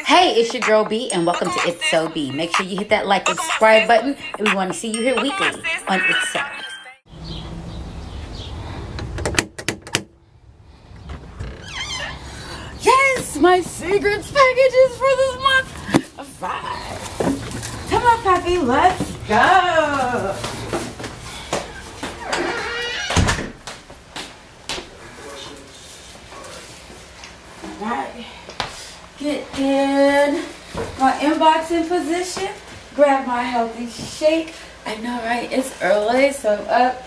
Hey, it's your girl B, and welcome to It's So B. Make sure you hit that like and subscribe button, and we want to see you here weekly on It's So. Yes, my secrets packages for this month. Alright. Come on, Pappy, let's go. Alright. Get in my inboxing position. Grab my healthy shake. I know, right? It's early, so I'm up.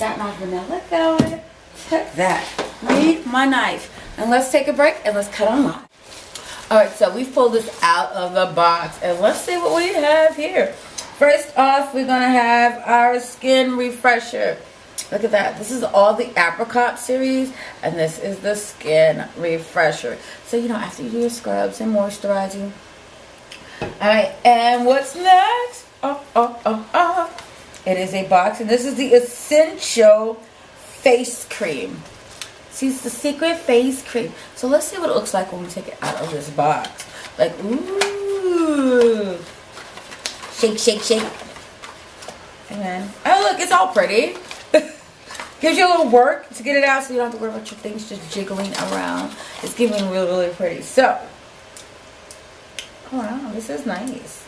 Got my vanilla going. Check that. Need my knife. And let's take a break and let's cut on live. Alright, so we've pulled this out of the box. And let's see what we have here. First off, we're going to have our skin refresher. Look at that. This is all the apricot series, and this is the skin refresher. So, after you do your scrubs and moisturizing. Alright, and what's next? It is a box, and this is the Essential Face Cream. See, it's the Seacret Face Cream. So, let's see what it looks like when we take it out of this box. Like, ooh. Shake, shake, shake. And then, oh, look, it's all pretty. Gives you a little work to get it out so you don't have to worry about your things just jiggling around. It's giving really, really pretty. So, oh wow, this is nice.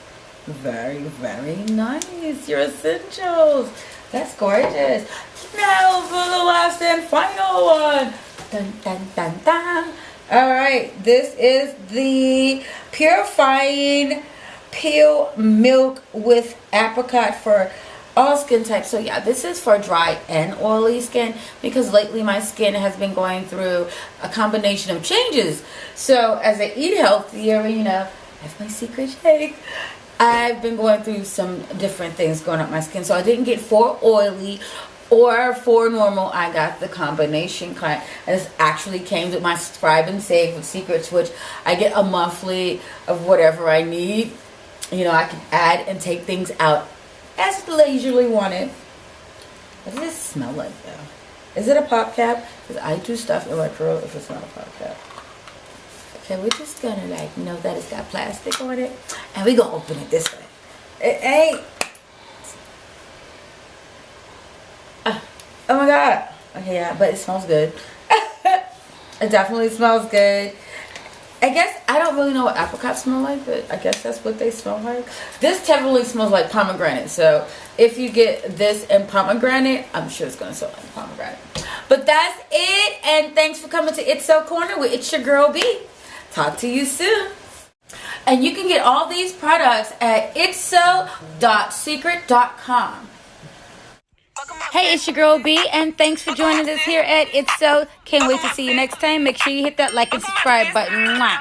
Very, very nice. Your essentials. That's gorgeous. Now for the last and final one. Dun, dun, dun, dun. Alright, this is the Purifying Peel Milk with Apricot for all skin types. So yeah, this is for dry and oily skin because lately my skin has been going through a combination of changes. So as I eat healthier, I have my secret shake. I've been going through some different things going up my skin. So I didn't get for oily or for normal. I got the combination kind. And this actually came with my Subscribe and Save with Secrets, which I get a monthly of whatever I need. I can add and take things out as leisurely wanted. What does it smell like though? Is it a pop cap? Because I do stuff in my curl if it's not a pop cap. Okay, we're just gonna know that it's got plastic on it. And we're gonna open it this way. It ain't. Oh my god. Okay, yeah, but it smells good. It definitely smells good. I guess I don't really know what apricots smell like, but I guess that's what they smell like. This definitely smells like pomegranate. So if you get this in pomegranate, I'm sure it's going to smell like pomegranate. But that's it. And thanks for coming to It's So Corner with It's Your Girl B. Talk to you soon. And you can get all these products at itso.secret.com. Hey, it's your girl B, and thanks for joining us here at It's So. Can't wait to see you next time. Make sure you hit that like and subscribe button. Mwah.